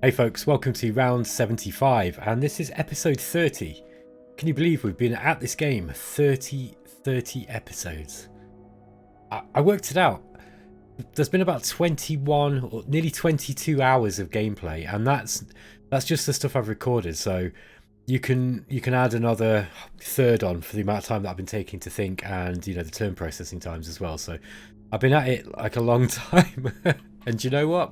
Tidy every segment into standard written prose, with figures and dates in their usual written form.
Hey folks, welcome to round 75 and this is episode 30. Can you believe we've been at this game 30 episodes? I worked it out. There's been about 21 or nearly 22 hours of gameplay, and that's just the stuff I've recorded. So you can add another third on for the amount of time that I've been taking to think, and the turn processing times as well. So I've been at it like a long time. And you know what?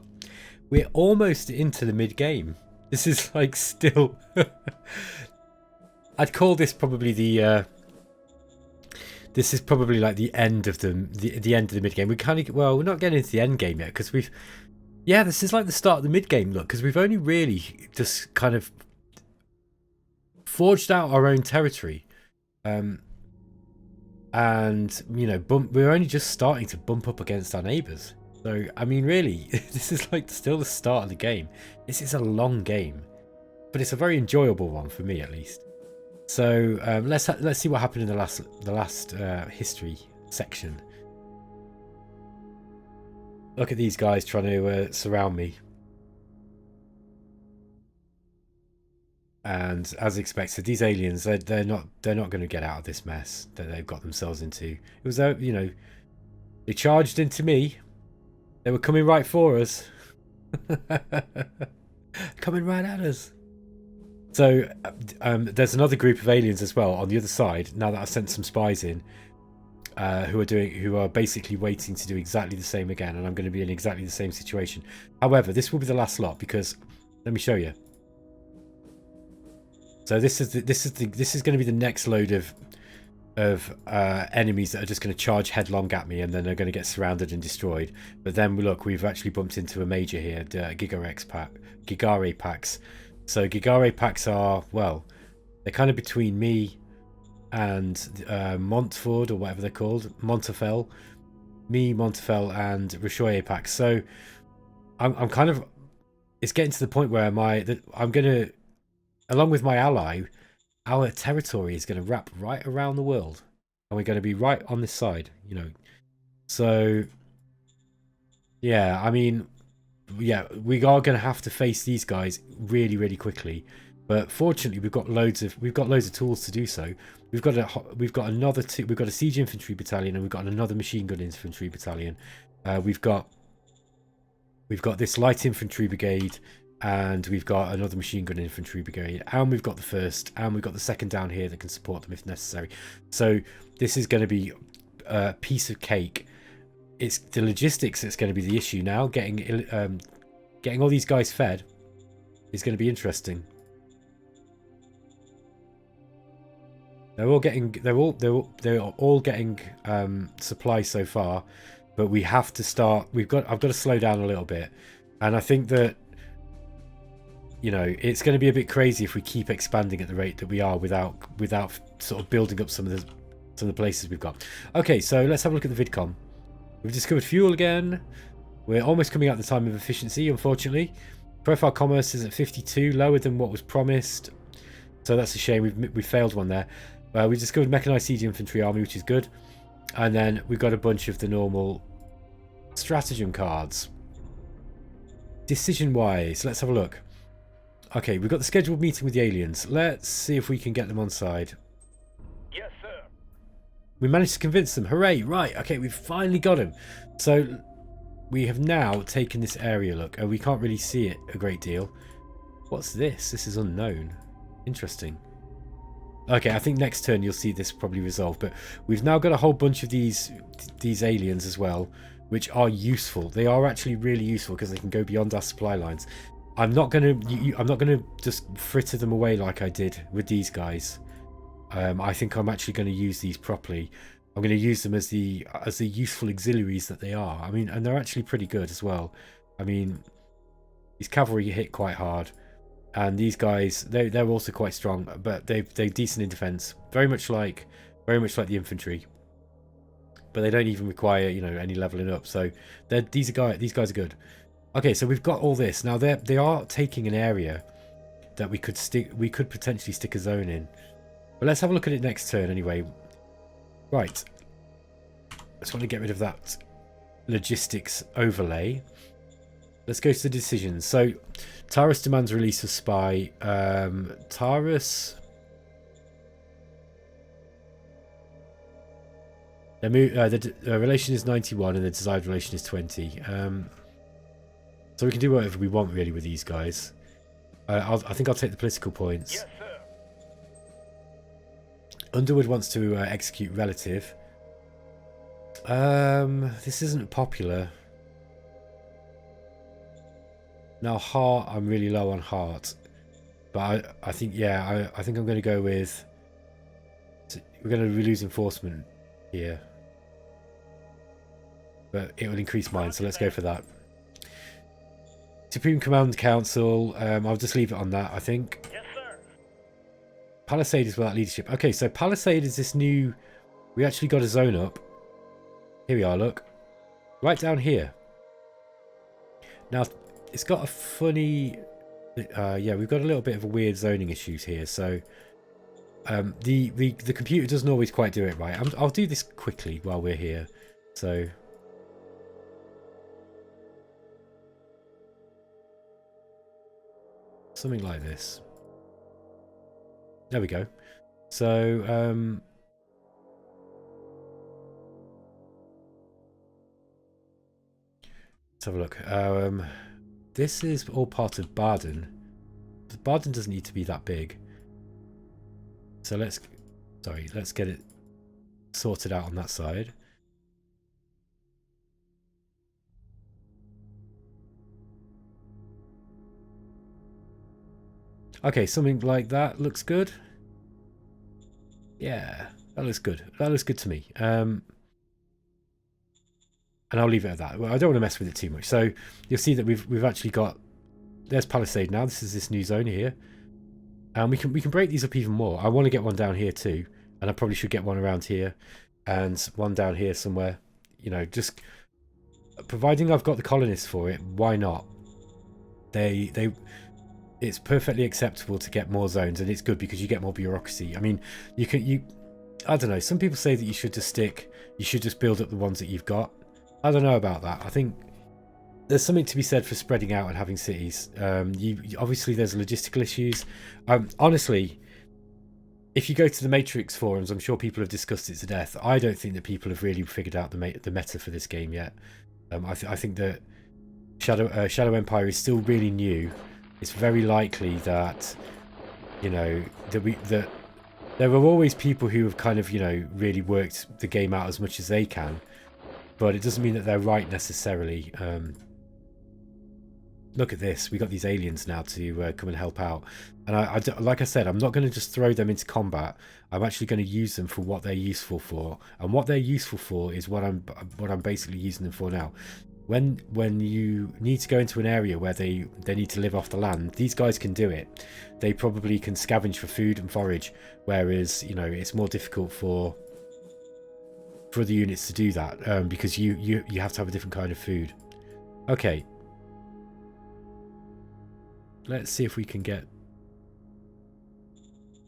We're almost into the mid-game. This is like still... I'd call this probably the... this is probably like the end of the end of the mid-game. We kind of... Well, we're not getting into the end game yet because we've... Yeah, this is like the start of the mid-game, look, because we've only really just kind of forged out our own territory. And, we're only just starting to bump up against our neighbours. So, I mean, really, this is like still the start of the game. This is a long game, but it's a very enjoyable one for me, at least. So let's see what happened in the last history section. Look at these guys trying to surround me, and as expected, these aliens they're not going to get out of this mess that they've got themselves into. It was they charged into me. They were coming right for us. Coming right at us. So there's another group of aliens as well on the other side. Now that I've sent some spies in, who are basically waiting to do exactly the same again, and I'm going to be in exactly the same situation. However, this will be the last lot because let me show you. So this is going to be the next load of enemies that are just going to charge headlong at me, and then they're going to get surrounded and destroyed. But then look, we've actually bumped into a major here, the Gigare packs. So Gigare packs are, well, they're kind of between me and Montford, or whatever they're called, Montefel, and Rishoye packs. So I'm kind of, it's getting to the point where I'm going to, along with my ally, our territory is going to wrap right around the world, and we're going to be right on this side, So, yeah, I mean, yeah, we are going to have to face these guys really, really quickly. But fortunately, we've got loads of tools to do so. We've got a siege infantry battalion, and we've got another machine gun infantry battalion. We've got this light infantry brigade. And we've got another machine gun infantry brigade, and we've got the first, and we've got the second down here that can support them if necessary. So this is going to be a piece of cake. It's the logistics that's going to be the issue now. Getting all these guys fed is going to be interesting. They're all getting supplies so far, but we have to start. I've got to slow down a little bit, and I think that. It's going to be a bit crazy if we keep expanding at the rate that we are without sort of building up some of the places we've got. Okay, so let's have a look at the vidcom. We've discovered fuel again. We're almost coming out the time of efficiency, unfortunately. Profile commerce is at 52, lower than what was promised. So that's a shame. We failed one there. We discovered mechanized siege infantry army, which is good. And then we've got a bunch of the normal stratagem cards. Decision-wise, let's have a look. Okay, we've got the scheduled meeting with the aliens. Let's see if we can get them on side. Yes, sir. We managed to convince them. Hooray! Right, okay, we've finally got him. So, we have now taken this area, look, and we can't really see it a great deal. What's this? This is unknown. Interesting. Okay, I think next turn you'll see this probably resolved, but we've now got a whole bunch of these aliens as well, which are useful. They are actually really useful because they can go beyond our supply lines. I'm not gonna just fritter them away like I did with these guys. I think I'm actually going to use these properly. I'm going to use them as the useful auxiliaries that they are. I mean, and they're actually pretty good as well. I mean, these cavalry hit quite hard, and these guys they're also quite strong, but they're decent in defense. Very much like the infantry, but they don't even require any leveling up. So these guys are good. Okay, so we've got all this. Now they are taking an area that we could potentially stick a zone in. But let's have a look at it next turn anyway. Right. Just want to get rid of that logistics overlay. Let's go to the decisions. So, Taurus demands release of spy. Taurus. The relation is 91 and the desired relation is 20. So we can do whatever we want really with these guys. I think I'll take the political points. Yes, sir. Underwood wants to execute relative. This isn't popular. Now heart, I'm really low on heart, but I think yeah, I think I'm going to go with. We're going to lose enforcement here, but it will increase mine, so let's go for that. Supreme Command Council. I'll just leave it on that. I think. Yes, sir. Palisade is without leadership. Okay, so Palisade is this new. We actually got a zone up. Here we are. Look, right down here. Now. It's got a funny, yeah, we've got a little bit of a weird zoning issues here. So the computer doesn't always quite do it right. I'll do this quickly while we're here. So something like this. There we go. So let's have a look. This is all part of Baden. Baden doesn't need to be that big. So let's get it sorted out on that side. Okay, something like that looks good. Yeah, that looks good. That looks good to me. And I'll leave it at that. Well, I don't want to mess with it too much. So you'll see that we've actually got. There's Palisade now. This is this new zone here, and we can break these up even more. I want to get one down here too, and I probably should get one around here, and one down here somewhere. You know, just providing I've got the colonists for it. Why not? It's perfectly acceptable to get more zones, and it's good because you get more bureaucracy. I mean, I don't know. Some people say that you should just build up the ones that you've got. I don't know about that. I think there's something to be said for spreading out and having cities. Obviously there's logistical issues. Honestly, if you go to the Matrix forums, I'm sure people have discussed it to death. I don't think that people have really figured out the meta for this game yet. I think that Shadow Empire is still really new. It's very likely that, you know, that there are always people who have kind of, you know, really worked the game out as much as they can. But it doesn't mean that they're right necessarily. Look at this. We got these aliens now to come and help out. And like I said, I'm not going to just throw them into combat. I'm actually going to use them for what they're useful for. And what they're useful for is what I'm basically using them for now. When you need to go into an area where they need to live off the land, these guys can do it. They probably can scavenge for food and forage, whereas, you know, it's more difficult for the units to do that, because you have to have a different kind of food. Okay, let's see if we can get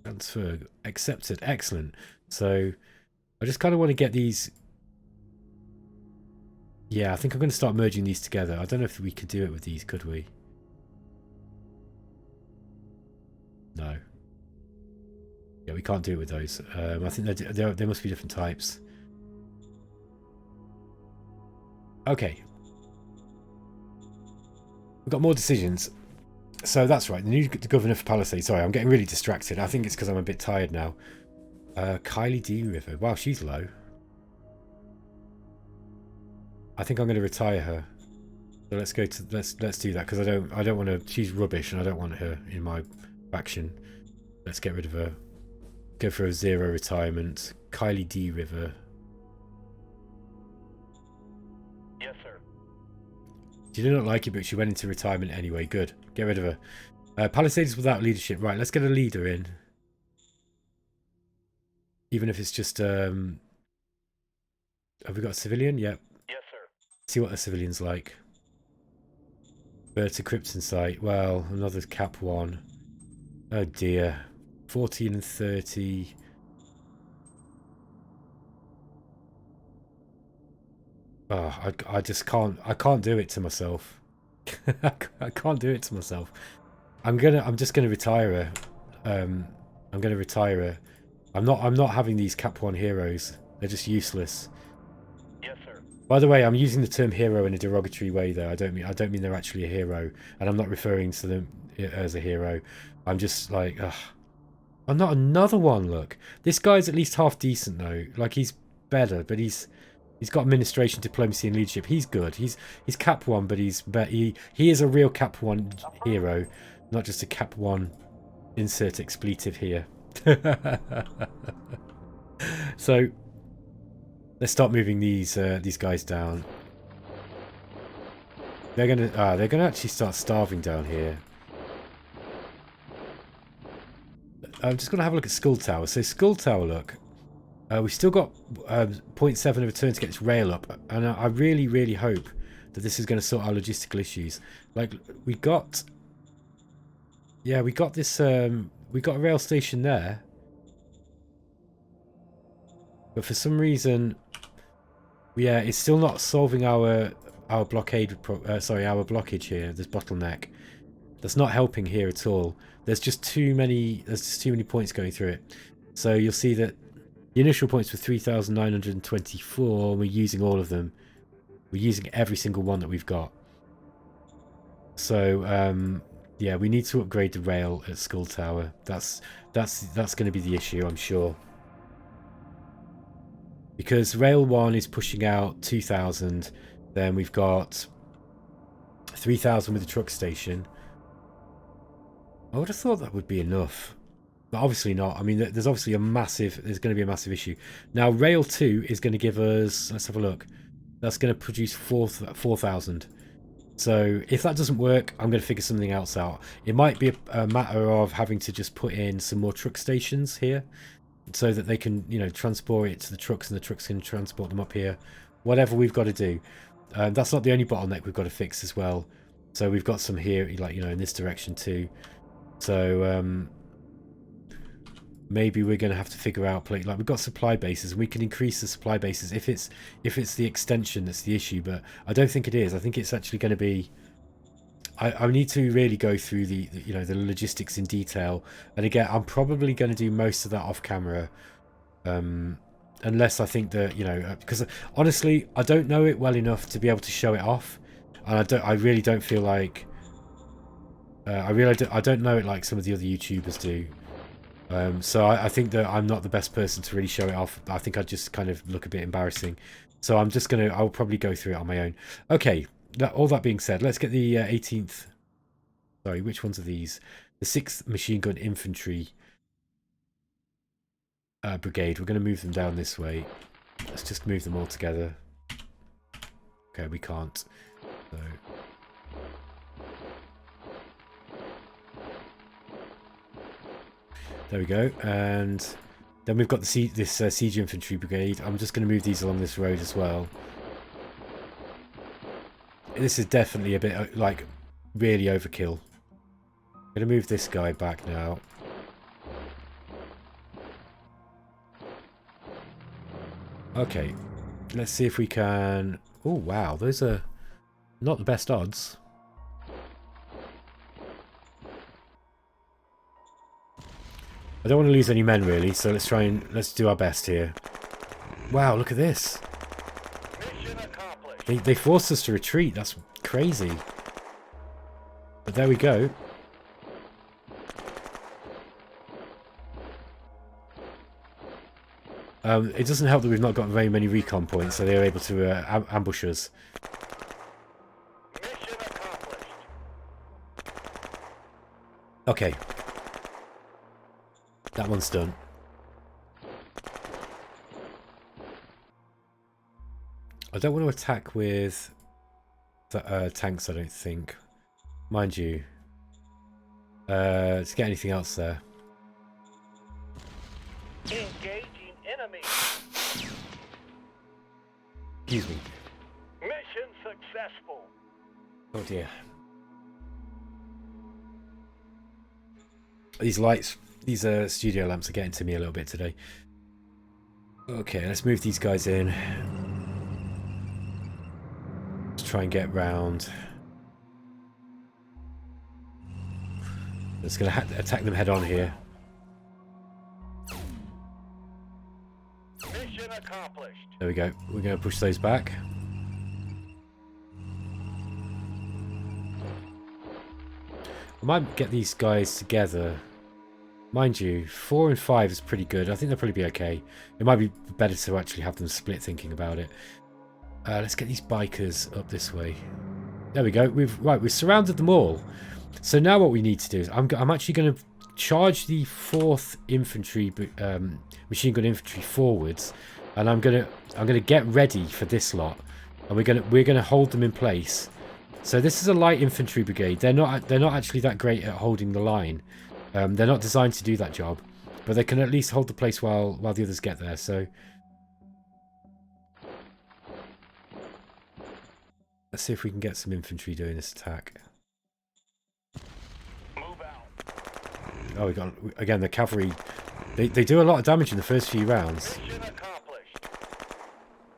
transfer accepted. Excellent. So I just kind of want to get these. Yeah, I think I'm going to start merging these together. I don't know if we could do it with these, could we? No. Yeah, we can't do it with those. I think they must be different types. Okay. We've got more decisions. So that's right. The new governor for Palisade. Sorry, I'm getting really distracted. I think it's because I'm a bit tired now. Kylie D River. Wow, she's low. I think I'm going to retire her. So let's go to let's do that, because I don't want to. She's rubbish, and I don't want her in my faction. Let's get rid of her. Go for a 0 retirement. Kylie D River. Yes, sir. She did not like it, but she went into retirement anyway. Good. Get rid of her. Palisades without leadership. Right, let's get a leader in. Even if it's just... have we got a civilian? Yep. Yes, sir. See what the civilian's like. Bird to Krypton site. Well, another cap 1. Oh dear. 14 and 30. Oh, I just can't. I can't do it to myself. I can't do it to myself. I'm just gonna retire her. I'm gonna retire her. I'm not having these Cap 1 heroes. They're just useless. Yes, sir. By the way, I'm using the term hero in a derogatory way though. I don't mean they're actually a hero, and I'm not referring to them as a hero. I'm just like, ugh. Oh, not another one, look. This guy's at least half decent though. Like, he's better, but he's got administration, diplomacy and leadership. He's good. He's Cap 1, but he is a real Cap 1 hero, not just a Cap 1 insert expletive here. So let's start moving these guys down. They're gonna actually start starving down here. I'm just gonna have a look at Skull Tower. So Skull Tower, look, we've still got 0.7 of a turn to get this rail up, and I really hope that this is going to sort our logistical issues. Like, we got this we got a rail station there, but for some reason, yeah, it's still not solving our blockade. Our blockage here. This bottleneck. That's not helping here at all. There's just too many points going through it. So you'll see that the initial points were 3,924. We're using all of them. We're using every single one that we've got. So yeah, we need to upgrade the rail at Skull Tower. That's going to be the issue, I'm sure. Because rail 1 is pushing out 2,000. Then we've got 3,000 with the truck station. I would have thought that would be enough, but obviously not. I mean, there's going to be a massive issue. Now, rail 2 is going to give us, let's have a look. That's going to produce 4,000. So if that doesn't work, I'm going to figure something else out. It might be a matter of having to just put in some more truck stations here, so that they can, you know, transport it to the trucks, and the trucks can transport them up here. Whatever we've got to do. That's not the only bottleneck we've got to fix as well. So we've got some here, like, you know, in this direction too. So maybe we're going to have to figure out, like, we've got supply bases, and we can increase the supply bases if it's the extension that's the issue. But I don't think it is. I think it's actually going to be. I need to really go through the logistics in detail, and again, I'm probably going to do most of that off camera, unless I think that, you know, because honestly I don't know it well enough to be able to show it off, and I really don't feel like. I don't know it like some of the other YouTubers do. So I think that I'm not the best person to really show it off. I think I'd just kind of look a bit embarrassing. So I'll probably go through it on my own. Okay, all that being said, let's get the 18th... Sorry, which ones are these? The 6th Machine Gun Infantry Brigade. We're going to move them down this way. Let's just move them all together. Okay, we can't. So... There we go, and then we've got this Siege Infantry Brigade. I'm just going to move these along this road as well. This is definitely a bit, like, really overkill. I'm going to move this guy back now. Okay, let's see if we can... Oh, wow, those are not the best odds. I don't want to lose any men, really, so let's do our best here. Wow, look at this. Mission accomplished. They forced us to retreat. That's crazy. But there we go. It doesn't help that we've not got very many recon points, so they're able to ambush us. Mission accomplished. Okay. That one's done. I don't want to attack with the tanks, I don't think. Mind you. Let's get anything else there. Engaging enemy. Excuse me. Mission successful. Oh dear. These lights, these studio lamps are getting to me a little bit today. Okay, let's move these guys in. Let's try and get round. It's going to attack them head on here. Mission accomplished. There we go. We're going to push those back. I might get these guys together. Mind you, 4 and 5 is pretty good. I think they'll probably be okay. It might be better to actually have them split thinking about it. Let's get these bikers up this way. There we go. We've surrounded them all. So now what we need to do is I'm actually going to charge the 4th infantry machine gun infantry forwards, and I'm gonna get ready for this lot, and we're gonna hold them in place. So this is a light infantry brigade. They're not actually that great at holding the line. They're not designed to do that job, but they can at least hold the place while the others get there. So let's see if we can get some infantry doing this attack. Move out. Oh, we got again the cavalry. They do a lot of damage in the first few rounds. Mission accomplished.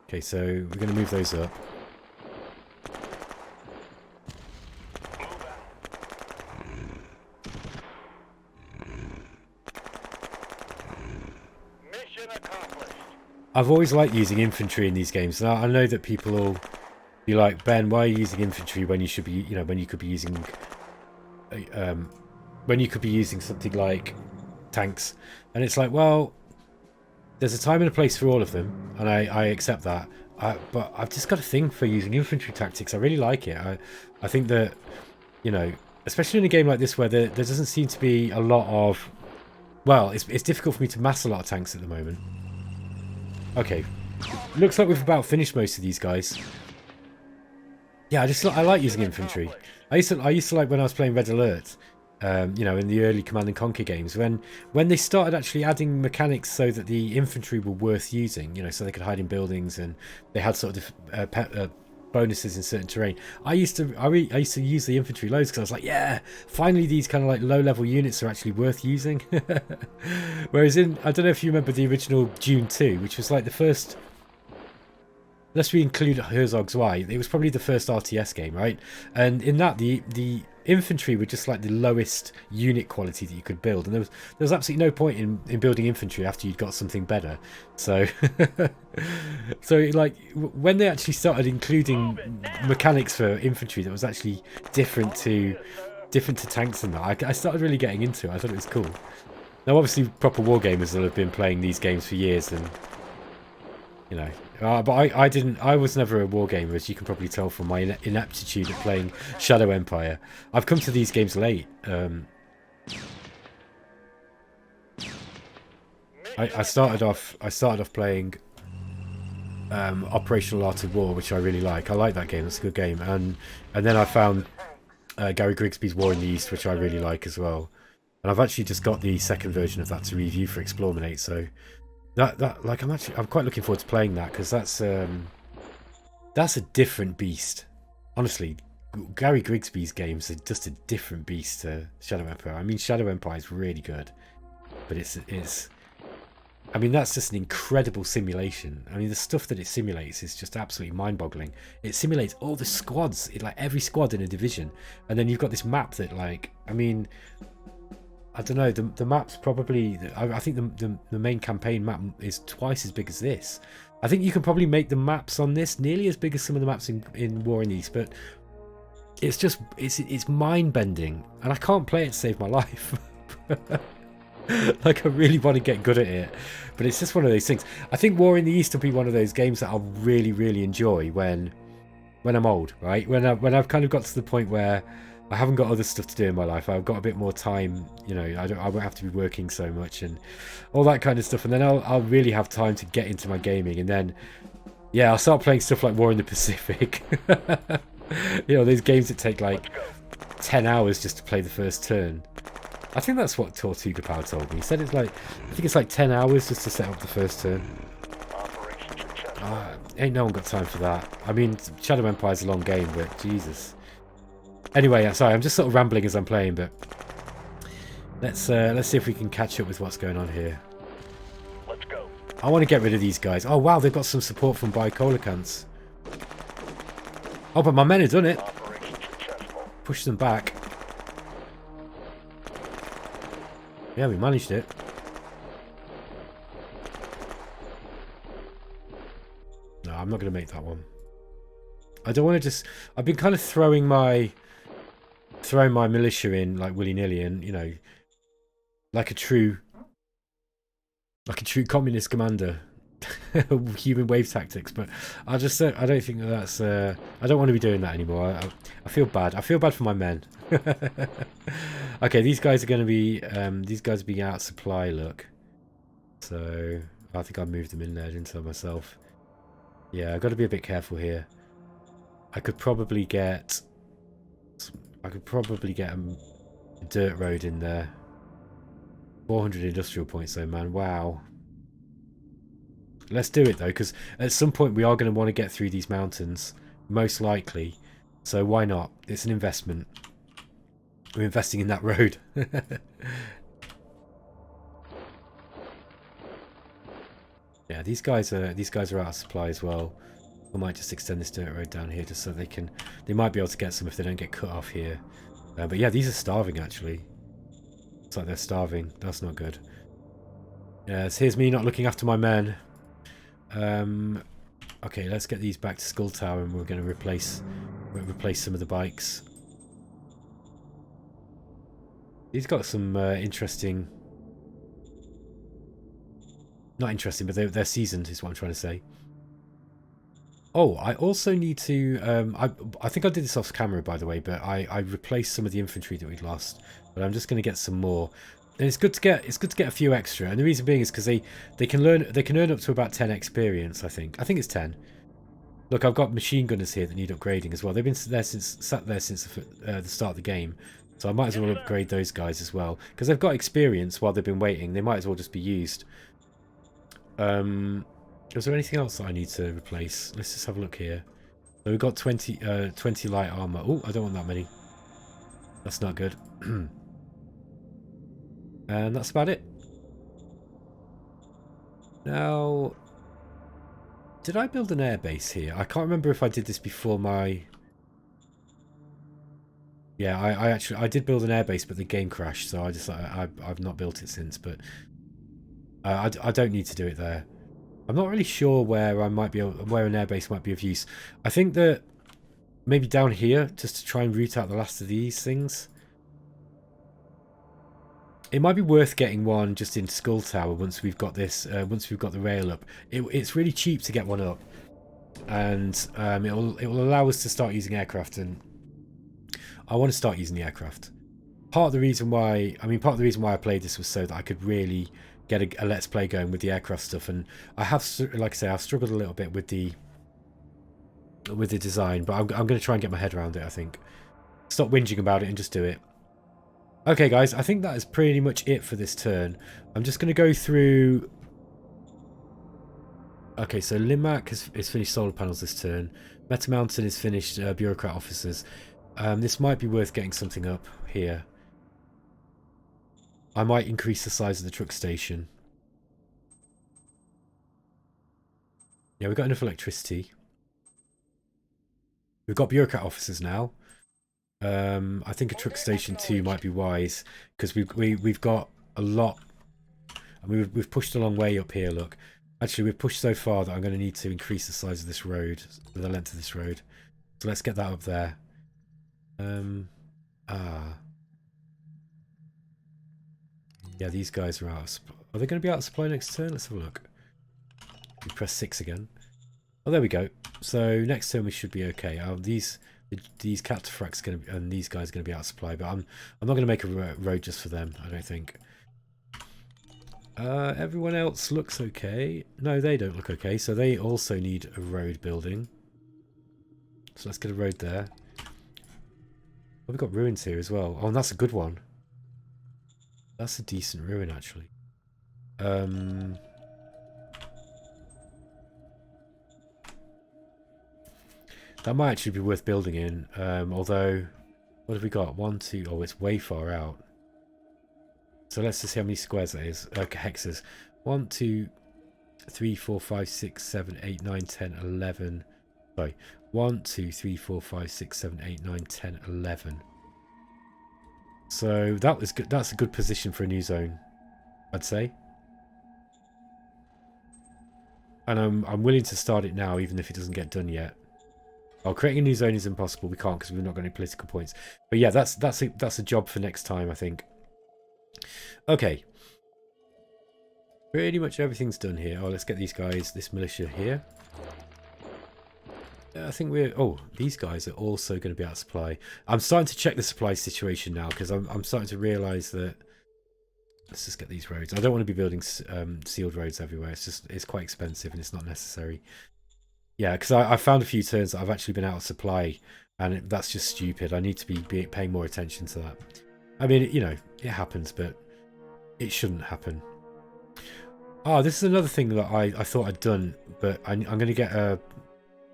Okay, so we're going to move those up. Move out. Mission accomplished. I've always liked using infantry in these games. Now I know that people will be like, Ben, why are you using infantry when you should be, when you could be using, something like tanks? And it's like, well, there's a time and a place for all of them, and I accept that. But I've just got a thing for using infantry tactics. I really like it. I think that, especially in a game like this where there doesn't seem to be a lot of, well, it's difficult for me to mass a lot of tanks at the moment. Okay, looks like we've about finished most of these guys. Yeah, I like using infantry. I used to like when I was playing Red Alert. In the early Command and Conquer games, when they started actually adding mechanics so that the infantry were worth using, so they could hide in buildings and they had sort of bonuses in certain terrain. I used to use the infantry loads because I was like, yeah, finally these kind of like low-level units are actually worth using. Whereas I don't know if you remember the original Dune 2, which was like the first. Unless we include Herzog's Y, it was probably the first RTS game, right? And in that, the infantry were just like the lowest unit quality that you could build, and there was absolutely no point in building infantry after you'd got something better. So, like when they actually started including mechanics for infantry that was actually different to tanks and that, I started really getting into it. I thought it was cool. Now, obviously, proper wargamers will have been playing these games for years, and but I didn't. I was never a wargamer, as you can probably tell from my ineptitude at playing Shadow Empire. I've come to these games late. I started off playing Operational Art of War, which I really like. I like that game. It's a good game. And then I found Gary Grigsby's War in the East, which I really like as well. And I've actually just got the second version of that to review for eXplorminate. So I'm quite looking forward to playing that, because that's a different beast. Honestly, Gary Grigsby's games are just a different beast to Shadow Empire. I mean, Shadow Empire is really good, but I mean, that's just an incredible simulation. I mean, the stuff that it simulates is just absolutely mind-boggling. It simulates all the squads, like every squad in a division, and then you've got this map that, like, I mean, I don't know, the map's probably, I think the main campaign map is twice as big as this. I think you can probably make the maps on this nearly as big as some of the maps in War in the East, but it's just, it's mind-bending, and I can't play it to save my life. Like, I really want to get good at it, but it's just one of those things. I think War in the East will be one of those games that I'll really, really enjoy when I'm old, right? When I've kind of got to the point where I haven't got other stuff to do in my life. I've got a bit more time, I won't have to be working so much and all that kind of stuff. And then I'll really have time to get into my gaming. And then, yeah, I'll start playing stuff like War in the Pacific. Those games that take like 10 hours just to play the first turn. I think that's what Tortuga Power told me. He said I think it's like 10 hours just to set up the first turn. Ain't no one got time for that. I mean, Shadow Empire's a long game, but Jesus. Anyway, sorry, I'm just sort of rambling as I'm playing, but let's see if we can catch up with what's going on here. Let's go. I want to get rid of these guys. Oh wow, they've got some support from Bicolacants. Oh, but my men have done it. Operation successful. Push them back. Yeah, we managed it. No, I'm not going to make that one. I don't want to just... I've been kind of throwing my militia in like willy-nilly, and you know, like a true communist commander. Human wave tactics, but I just I don't think that's I don't want to be doing that anymore. I feel bad. I feel bad for my men. Okay, these guys are going to be these guys are being out of supply, look. So I think I moved them in there, didn't I, myself? Yeah, I've got to be a bit careful here. I could probably get a dirt road in there. 400 industrial points though, man. Wow. Let's do it though, because at some point we are going to want to get through these mountains, most likely. So why not? It's an investment. We're investing in that road. Yeah, these guys are out of supply as well. I might just extend this dirt road down here just so they might be able to get some if they don't get cut off here. But yeah, these are starving actually. It's like they're starving. That's not good. Yeah, so here's me not looking after my men. Okay, let's get these back to Skull Tower, and we're going to replace some of the bikes. These got some interesting... Not interesting, but they're seasoned, is what I'm trying to say. Oh, I also need to... I think I did this off camera, by the way, but I replaced some of the infantry that we'd lost. But I'm just going to get some more. And it's good to get a few extra. And the reason being is because they can earn up to about 10 experience, I think. I think it's 10. Look, I've got machine gunners here that need upgrading as well. They've been sat there since the start of the game. So I might as well upgrade those guys as well. Because they've got experience while they've been waiting. They might as well just be used. Was there anything else that I need to replace? Let's just have a look here. So we've got 20 light armor. Oh, I don't want that many. That's not good. And that's about it. Now, did I build an airbase here? I can't remember if I did this before my... Yeah, I did build an airbase, but the game crashed, so I've not built it since. But I don't need to do it there. I'm not really sure where where an airbase might be of use. I think that maybe down here, just to try and root out the last of these things. It might be worth getting one just in Skull Tower once we've got this. Once we've got the rail up, it's really cheap to get one up, and it will allow us to start using aircraft. And I want to start using the aircraft. Part of the reason why I played this was so that I could really get a let's play going with the aircraft stuff. And I have, like I say, I've struggled a little bit with the design, but I'm going to try and get my head around it. I think. Stop whinging about it and just do it. Okay, guys, I think that is pretty much it for this turn. I'm just going to go through... Okay, so Limac is finished solar panels this turn. Meta Mountain is finished bureaucrat officers. This might be worth getting something up here. I might increase the size of the truck station. Yeah, we've got enough electricity. We've got bureaucrat officers now. I think a truck station 2 might be wise because we've got a lot. I mean, we've pushed a long way up here. Look, actually, we've pushed so far that I'm going to need to increase the size of this road, the length of this road. So let's get that up there. Yeah, these guys are out of supply. Are they going to be out of supply next turn? Let's have a look. We press 6 again. Oh, there we go. So next turn we should be okay. These cataphracts and these guys are going to be out of supply, but I'm not going to make a road just for them. I don't think. Everyone else looks okay. No, they don't look okay. So they also need a road building. So let's get a road there. Oh, we've got ruins here as well. Oh, and that's a good one. That's a decent ruin actually. That might actually be worth building in, although, what have we got? 1, 2, oh, it's way far out. So let's just see how many squares that is, hexes. 1, 2, 3, 4, 5, 6, 7, 8, 9, 10, 11. Sorry, 1, 2, 3, 4, 5, 6, 7, 8, 9, 10, 11. So that was good. That's a good position for a new zone. I'd say. And I'm willing to start it now, even if it doesn't get done yet. Oh, creating a new zone is impossible. We can't because we've not got any political points. But yeah, that's a job for next time, I think. Okay. Pretty much everything's done here. Oh, let's get these guys, this militia here. I think we're... Oh, these guys are also going to be out of supply. I'm starting to check the supply situation now because I'm starting to realise that... Let's just get these roads. I don't want to be building sealed roads everywhere. It's quite expensive and it's not necessary. Yeah, because I found a few turns that I've actually been out of supply, and that's just stupid. I need to be paying more attention to that. I mean, you know, it happens, but it shouldn't happen. Ah, this is another thing that I thought I'd done, but I'm going to get a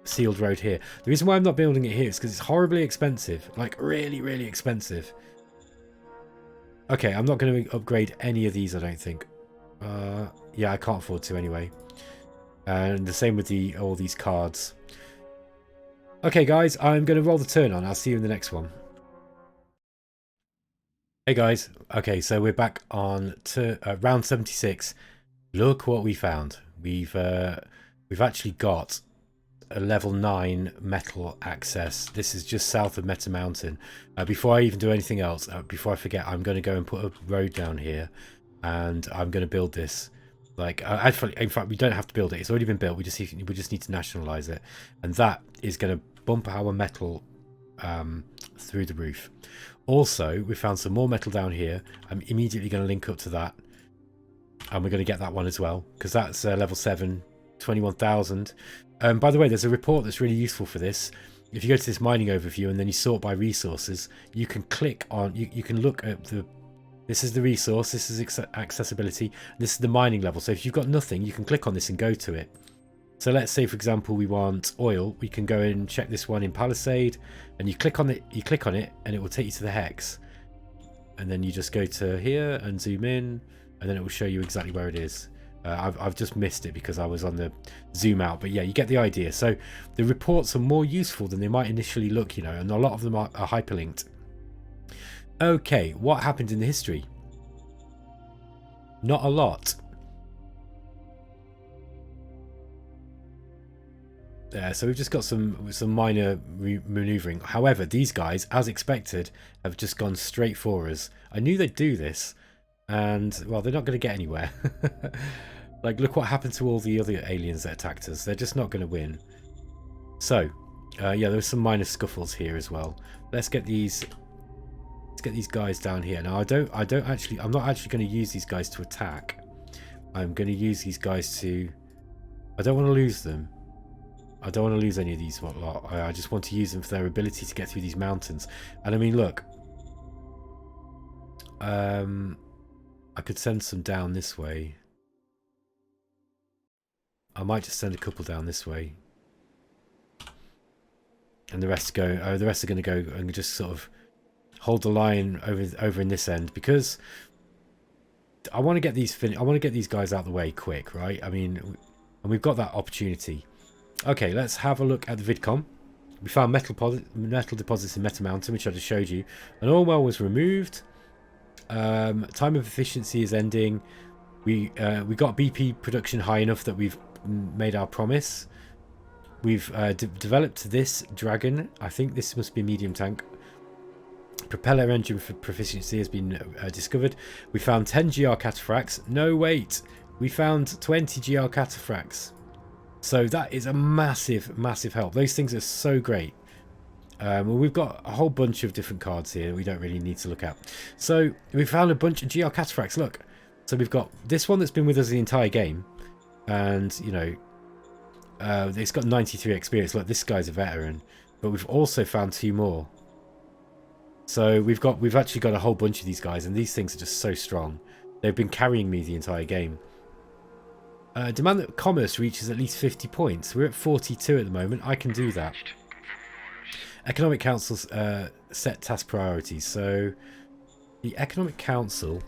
sealed road here. The reason why I'm not building it here is because it's horribly expensive. Like, really, really expensive. Okay, I'm not going to upgrade any of these, I don't think. Yeah, I can't afford to anyway. And the same with all these cards. Okay, guys, I'm going to roll the turn on. I'll see you in the next one. Hey, guys. Okay, so we're back on to round 76. Look what we found. We've actually got a level 9 metal access. This is just south of Meta Mountain. Before I even do anything else, before I forget, I'm going to go and put a road down here, and I'm going to build this. Like, actually, in fact, we don't have to build it. It's already been built. We just need to nationalize it, and that is going to bump our metal through the roof. Also, we found some more metal down here. I'm immediately going to link up to that, and we're going to get that one as well because that's level 7, 21,000. By the way, there's a report that's really useful for this. If you go to this mining overview and then you sort by resources, you can click on, you can look at this is the resource, this is accessibility, this is the mining level. So if you've got nothing, you can click on this and go to it. So let's say, for example, we want oil. We can go and check this one in Palisade, and you click on it, and it will take you to the hex. And then you just go to here and zoom in, and then it will show you exactly where it is. I've just missed it because I was on the zoom out, but yeah, you get the idea. So the reports are more useful than they might initially look, you know, and a lot of them are hyperlinked. Okay, what happened in the history? Not a lot. So we've just got some minor maneuvering. However, these guys, as expected, have just gone straight for us. I knew they'd do this, and well, they're not going to get anywhere. Like, look what happened to all the other aliens that attacked us. They're just not going to win. So, yeah, there's some minor scuffles here as well. Let's get these guys down here. Now, I'm not actually going to use these guys to attack. I'm going to use these guys to... I don't want to lose them. I don't want to lose any of these lot. I just want to use them for their ability to get through these mountains. And I mean, look. I could send some down this way. I might just send a couple down this way, and the rest go. The rest are going to go and just sort of hold the line over in this end because I want to get these I want to get these guys out of the way quick, right? I mean, and we've got that opportunity. Okay, let's have a look at the vidcom. We found metal deposits in Meta Mountain, which I just showed you. An oil well was removed. Time of efficiency is ending. We got BP production high enough that we've made our promise. We've developed this dragon. I think this must be a medium tank. Propeller engine for proficiency has been discovered. We found 10 GR cataphracts. No, wait. We found 20 GR cataphracts. So that is a massive, massive help. Those things are so great. Well, we've got a whole bunch of different cards here we don't really need to look at. So we found a bunch of GR cataphracts. Look. So we've got this one that's been with us the entire game. And, you know, it's got 93 experience. Look, this guy's a veteran. But we've also found 2 more. So we've actually got a whole bunch of these guys. And these things are just so strong. They've been carrying me the entire game. Demand that commerce reaches at least 50 points. We're at 42 at the moment. I can do that. Economic Council's set task priorities. So the Economic Council...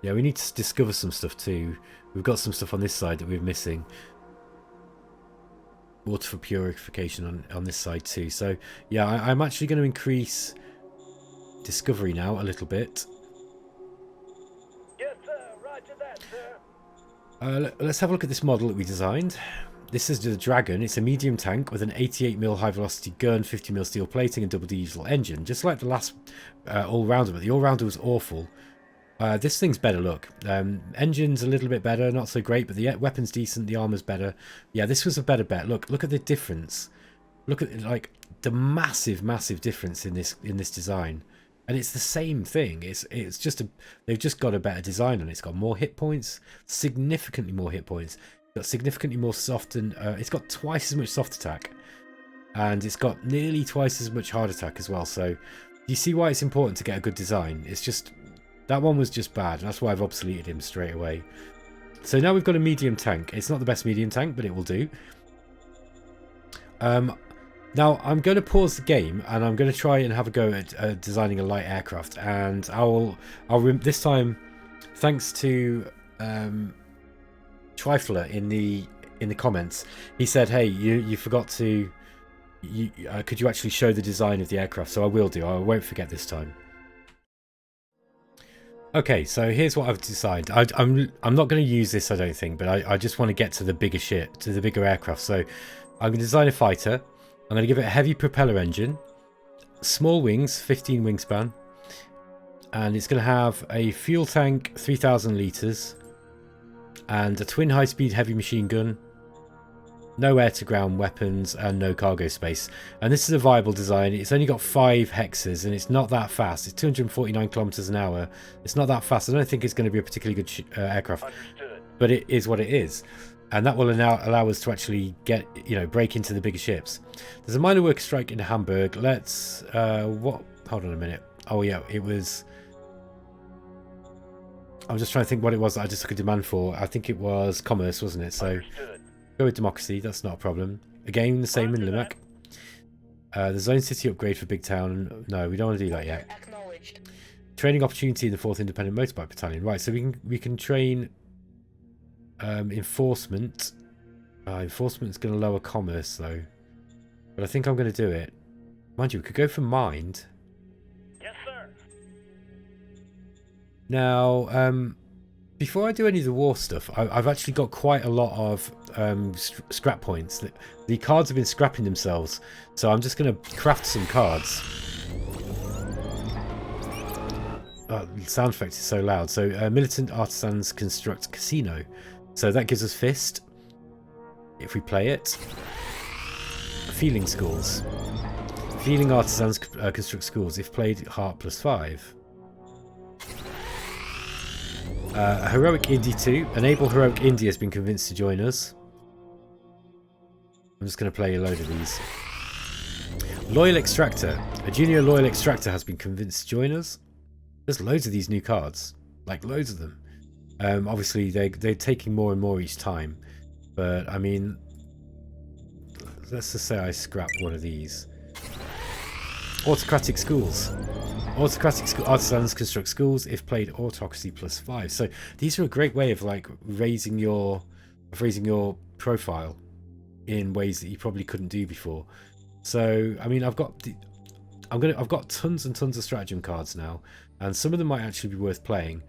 Yeah, we need to discover some stuff too. We've got some stuff on this side that we're missing. Water for purification on this side too. So, yeah, I'm actually going to increase discovery now a little bit. Yes, sir. Roger that, sir. Let's have a look at this model that we designed. This is the Dragon. It's a medium tank with an 88mm high velocity gun, 50mm steel plating and double diesel engine. Just like the last all-rounder, but the all-rounder was awful. This thing's better, look. Engine's a little bit better, not so great, but the weapon's decent, the armor's better. Yeah, this was a better bet. Look at the difference. Look at like the massive difference in this design. And it's the same thing. It's just they've just got a better design and it's got more hit points, significantly more hit points. Got significantly more soft and it's got twice as much soft attack, and it's got nearly twice as much hard attack as well. So you see why it's important to get a good design. It's just that one was just bad, and that's why I've obsoleted him straight away. So now we've got a medium tank. It's not the best medium tank, but it will do. Now I'm going to pause the game and I'm going to try and have a go at designing a light aircraft, and I'll this time, thanks to Trifler in the comments, he said, hey, you forgot to could you actually show the design of the aircraft? So I will do. I won't forget this time. Okay, so here's what I've decided. I'm not going to use this, I don't think, but I just want to get to the bigger ship, to the bigger aircraft. So I'm going to design a fighter. I'm going to give it a heavy propeller engine, small wings, 15 wingspan, and it's going to have a fuel tank, 3,000 litres, and a twin high-speed heavy machine gun, no air-to-ground weapons, and no cargo space. And this is a viable design. It's only got 5 hexes, and it's not that fast. It's 249 kilometers an hour. It's not that fast. I don't think it's going to be a particularly good aircraft, but it is what it is. And that will allow us to actually get, break into the bigger ships. There's a minor worker strike in Hamburg. Let's, hold on a minute. Oh yeah, it was, I'm just trying to think what it was that I just took a demand for. I think it was commerce, wasn't it? So go with democracy, that's not a problem. Again, the same in Limerick. The zone city upgrade for Big Town. No, we don't want to do that yet. Training opportunity in the 4th Independent Motorbike Battalion. Right, so we can train enforcement. Enforcement's going to lower commerce though, but I think I'm going to do it. Mind you, we could go for mind. Yes, sir. Now, before I do any of the war stuff, I've actually got quite a lot of scrap points. The cards have been scrapping themselves, so I'm just going to craft some cards. The sound effect is so loud. So militant artisans construct casino. So that gives us fist if we play it. Feeling schools. Feeling artisans construct schools if played heart +5. Heroic Indie 2. An able Heroic Indie has been convinced to join us. I'm just going to play a load of these. Loyal Extractor. A junior Loyal Extractor has been convinced to join us. There's loads of these new cards. Like loads of them. Obviously they're taking more and more each time. But I mean, let's just say I scrap one of these. Autocratic schools. Autocratic artisans construct schools if played autocracy +5. So these are a great way of like raising your profile in ways that you probably couldn't do before. So I mean, I've got tons and tons of stratagem cards now, and some of them might actually be worth playing.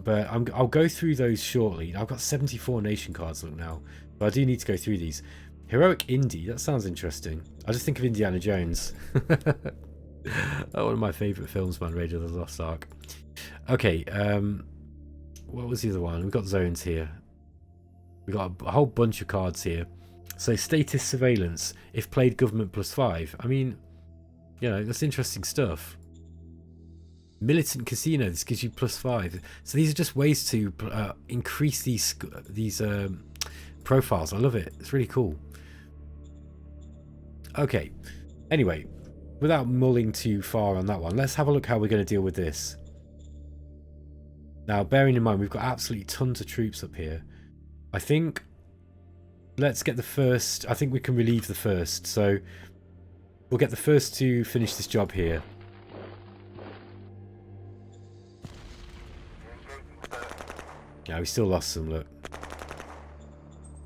But I'll go through those shortly. I've got 74 nation cards look now, but I do need to go through these. Heroic Indie, that sounds interesting. I just think of Indiana Jones. One of my favourite films, man, Raiders of the Lost Ark. Okay, what was the other one? We've got zones here. We've got a whole bunch of cards here. So status surveillance, if played government +5. I mean, that's interesting stuff. Militant casino, this gives you +5. So these are just ways to increase these profiles. I love it. It's really cool. Okay. Anyway, without mulling too far on that one, let's have a look how we're going to deal with this. Now, bearing in mind, we've got absolutely tons of troops up here. I think let's get the first. I think we can relieve the first. So we'll get the first to finish this job here. Yeah, we still lost some, look.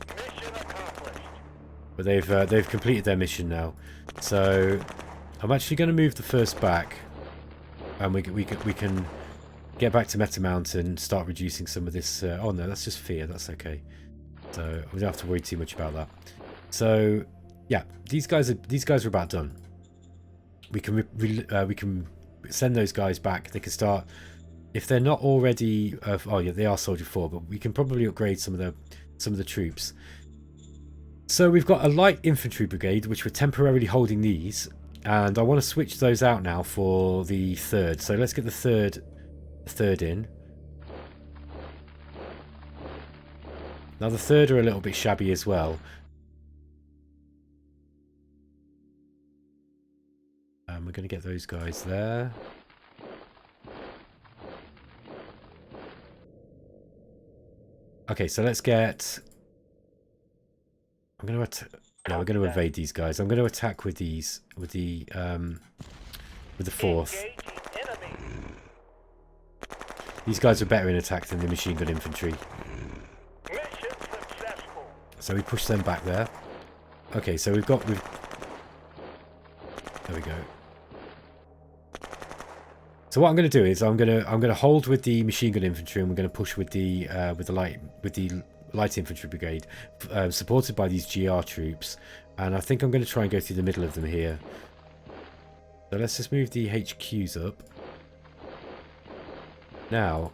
Mission accomplished. But they've completed their mission now. So I'm actually going to move the first back. and we can get back to Meta Mountain, start reducing some of this. Oh no, that's just fear. That's okay. So we don't have to worry too much about that. So yeah, these guys are about done. We can send those guys back. They can start if they're not already. Oh yeah, they are Soldier 4, but we can probably upgrade some of the troops. So we've got a light infantry brigade, which we're temporarily holding these, and I want to switch those out now for the 3rd. So let's get the third in. Now the 3rd are a little bit shabby as well. And we're going to get those guys there. Okay, so let's get. I'm going to we're going to evade these guys. I'm going to attack with the 4th. These guys are better in attack than the machine gun infantry. So we push them back there. Okay, so there we go. So what I'm going to do is I'm going to hold with the machine gun infantry, and we're going to push with the light infantry brigade, supported by these GR troops. And I think I'm going to try and go through the middle of them here. So let's just move the HQs up. Now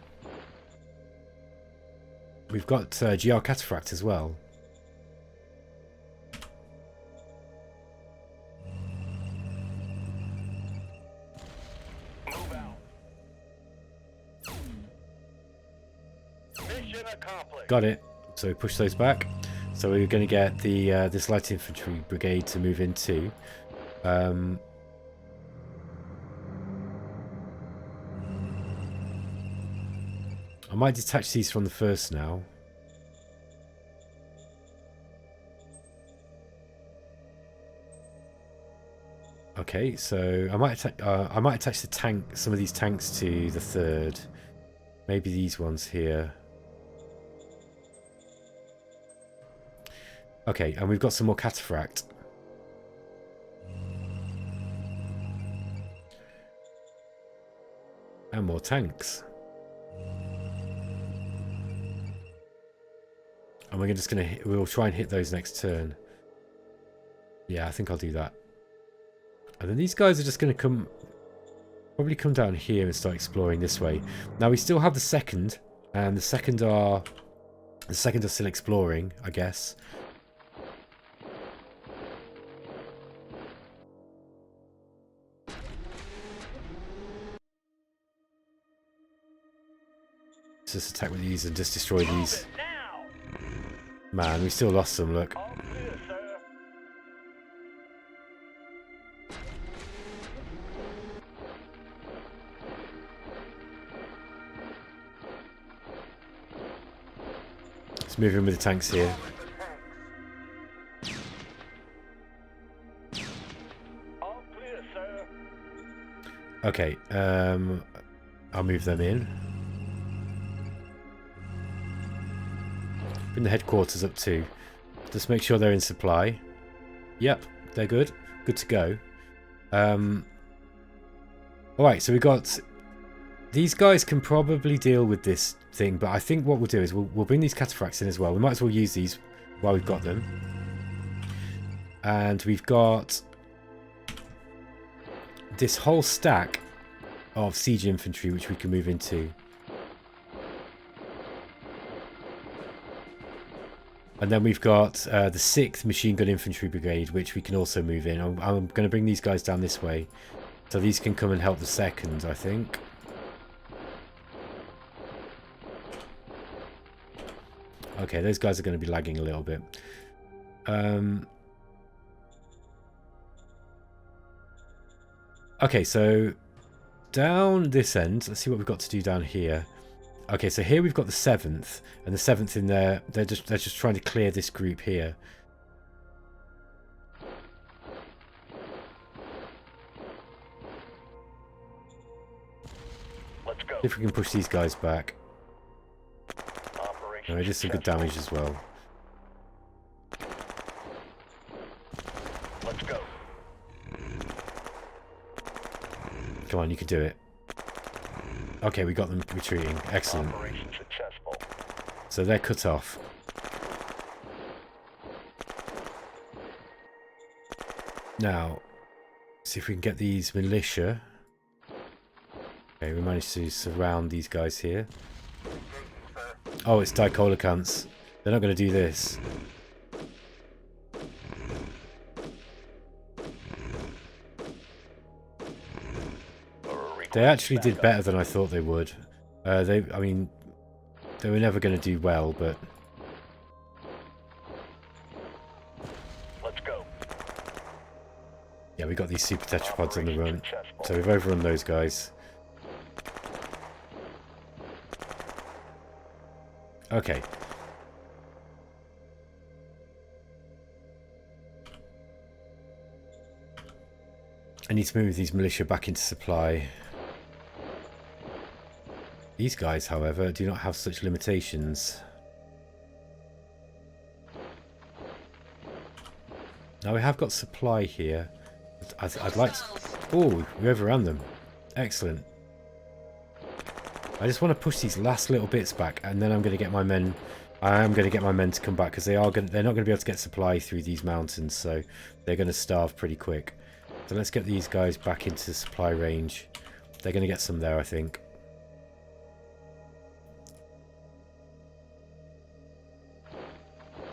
we've got GR Cataphract as well. Got it. So push those back. So we're going to get the this light infantry brigade to move into. I might detach these from the 1st now. Okay, so I might attach some of these tanks to the 3rd. Maybe these ones here. Okay, and we've got some more Cataphract. And more tanks. And we'll try and hit those next turn. Yeah, I think I'll do that. And then these guys are just going to probably come down here and start exploring this way. Now we still have the 2nd, and the 2nd are still exploring, I guess. Let's just attack with these and just destroy these. Man, we still lost some, look. Let's move in with the tanks here. Okay, I'll move them in. Bring the headquarters up too. Just make sure they're in supply. Yep, they're good. Good to go. Alright, so we got... These guys can probably deal with this thing, but I think what we'll do is we'll bring these Cataphracts in as well. We might as well use these while we've got them. And we've got this whole stack of siege infantry which we can move into. And then we've got the 6th Machine Gun Infantry Brigade, which we can also move in. I'm going to bring these guys down this way. So these can come and help the 2nd, I think. Okay, those guys are going to be lagging a little bit. Okay, so down this end, let's see what we've got to do down here. Okay, so here we've got the 7th, and the 7th in there, they're just trying to clear this group here. Let's go. See if we can push these guys back. No, just some good damage as well. Let's go. Come on, you can do it. Okay, we got them retreating. Excellent. Operation successful. So they're cut off. Now, see if we can get these militia. Okay, we managed to surround these guys here. Oh, it's dicolicants. They're not going to do this. They actually did better than I thought they would. I mean, they were never going to do well, but... Let's go. Yeah, we got these super tetrapods on the run. So we've overrun those guys. Okay. I need to move these militia back into supply. These guys, however, do not have such limitations. Now we have got supply here. I'd like to... Oh, we overran them. Excellent. I just want to push these last little bits back, and then I'm going to get my men... I am going to get my men to come back, because they're not going to be able to get supply through these mountains, so they're going to starve pretty quick. So let's get these guys back into supply range. They're going to get some there, I think.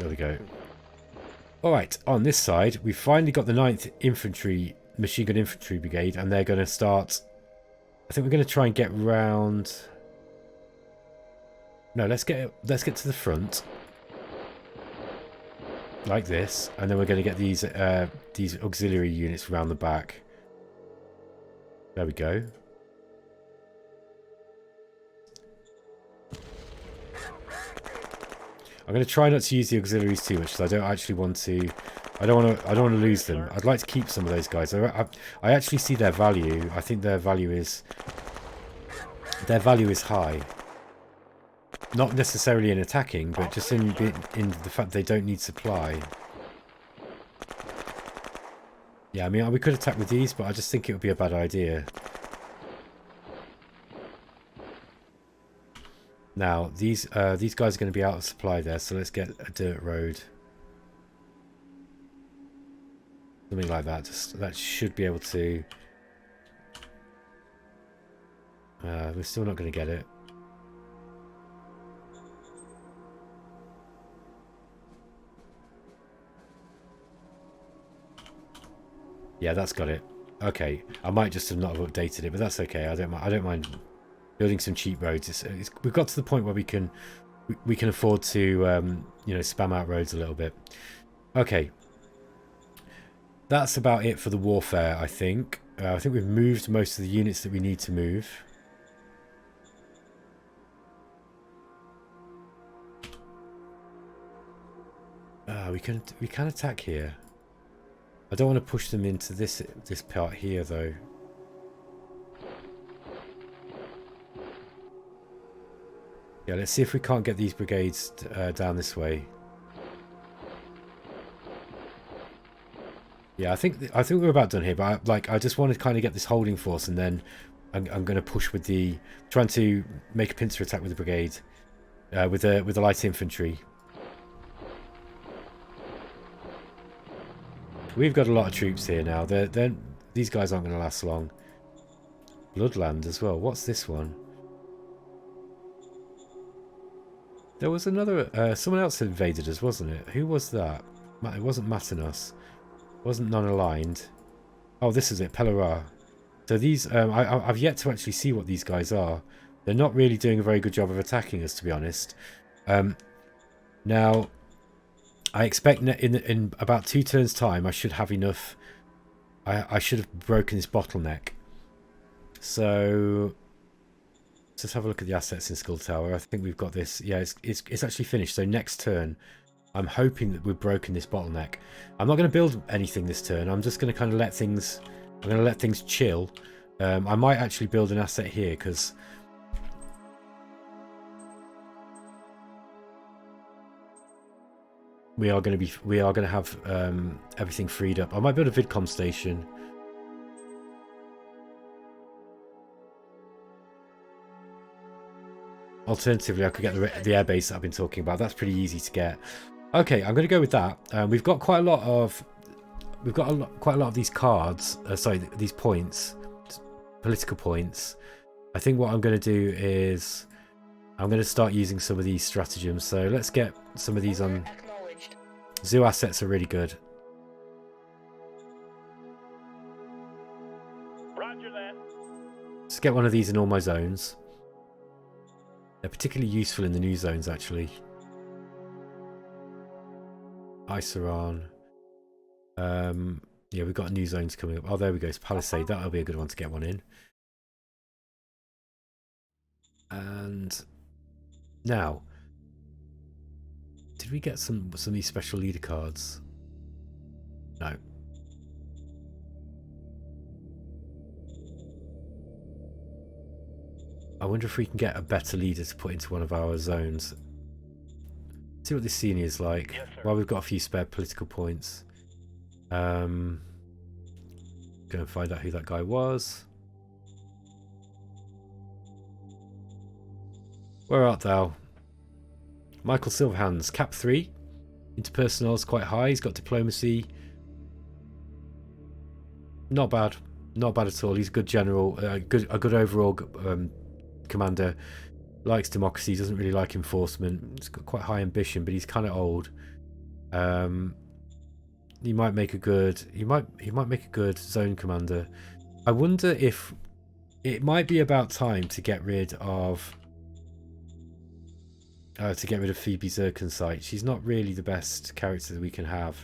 There we go. Alright, on this side, we've finally got the 9th Infantry, Machine Gun Infantry Brigade, and they're going to start... I think we're going to try and get round... No, let's get to the front. Like this, and then we're going to get these auxiliary units around the back. There we go. I'm going to try not to use the auxiliaries too much, because I don't actually want to. I don't want to lose them. I'd like to keep some of those guys. I actually see their value. I think their value is high. Not necessarily in attacking, but just in the fact they don't need supply. Yeah, I mean, we could attack with these, but I just think it would be a bad idea. Now, these guys are going to be out of supply there, so let's get a dirt road. Something like that. That should be able to... we're still not going to get it. Yeah, that's got it. Okay, I might just have not have updated it, but that's okay. I don't mind building some cheap roads. We've got to the point where we can afford to you know, spam out roads a little bit. Okay, that's about it for the warfare. I think we've moved most of the units that we need to move. We can attack here. I don't want to push them into this part here, though. Yeah, let's see if we can't get these brigades down this way. Yeah, I think we're about done here. But I just want to kind of get this holding force, and then I'm going to push with trying to make a pincer attack with the brigade, with the light infantry. We've got a lot of troops here now. These guys aren't going to last long. Bloodland as well. What's this one? There was another... someone else invaded us, wasn't it? Who was that? It wasn't Matanos. It wasn't non-aligned. Oh, this is it. Pelara. So these... I've yet to actually see what these guys are. They're not really doing a very good job of attacking us, to be honest. Now... I expect in about 2 turns' time, I should have enough. I should have broken this bottleneck. So let's just have a look at the assets in Skull Tower. I think we've got this. Yeah, it's actually finished. So next turn, I'm hoping that we've broken this bottleneck. I'm not going to build anything this turn. I'm just going to kind of let things. I'm going to let things chill. I might actually build an asset here because. We are going to have everything freed up. I might build a vidcom station. Alternatively, I could get the airbase that I've been talking about. That's pretty easy to get. Okay, I'm going to go with that. We've got quite a lot of quite a lot of these cards. Sorry, these points, political points. I think what I'm going to do is I'm going to start using some of these stratagems. So let's get some of these on. Zoo assets are really good. Roger that. Let's get one of these in all my zones. They're particularly useful in the new zones, actually. Iceron. Yeah, we've got new zones coming up. Oh, there we go. It's Palisade. That'll be a good one to get one in. And now, did we get some of these special leader cards? No. I wonder if we can get a better leader to put into one of our zones. See what this scene is like. Yes, Well, we've got a few spare political points. Gonna find out who that guy was. Where art thou? Michael Silverhands, cap 3. Interpersonal is quite high. He's got diplomacy. Not bad. Not bad at all. He's a good general. A good overall commander. Likes democracy. Doesn't really like enforcement. He's got quite high ambition, but he's kind of old. He might make a good. He might make a good zone commander. I wonder if it might be about time to get rid of. Phoebe Zirkonsite. She's not really the best character that we can have.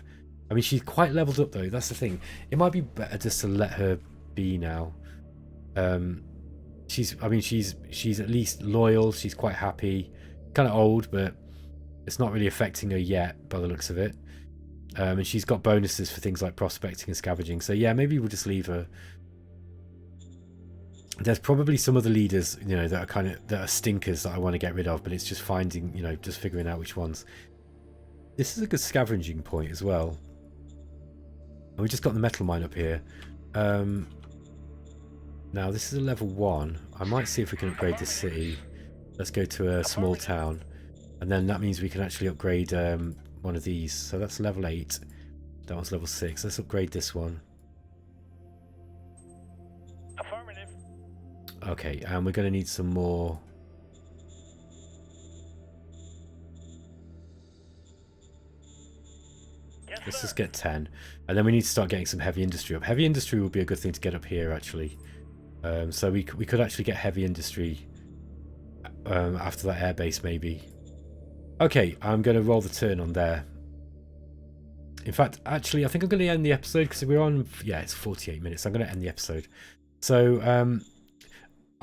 I mean, she's quite leveled up though. That's the thing. It might be better just to let her be now. She's at least loyal. She's quite happy. Kind of old, but it's not really affecting her yet by the looks of it. And she's got bonuses for things like prospecting and scavenging. So yeah, maybe we'll just leave her. There's probably some of the leaders, you know, that are stinkers that I want to get rid of, but it's just finding, you know, just figuring out which ones. This is a good scavenging point as well. And we just got the metal mine up here. Now this is a level 1. I might see if we can upgrade this city. Let's go to a small town, and then that means we can actually upgrade one of these. So that's level 8. That one's level 6. Let's upgrade this one. Okay, and we're going to need some more. Yes, let's sir. just get 10. And then we need to start getting some heavy industry up. Heavy industry would be a good thing to get up here, actually. So we could actually get heavy industry after that airbase, maybe. Okay, I'm going to roll the turn on there. In fact, actually, I think I'm going to end the episode because we're on. Yeah, it's 48 minutes. I'm going to end the episode. So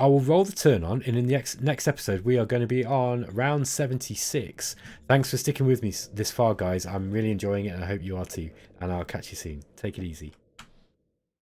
I will roll the turn on, and in the next episode, we are going to be on round 76. Thanks for sticking with me this far, guys. I'm really enjoying it, and I hope you are too. And I'll catch you soon. Take it easy.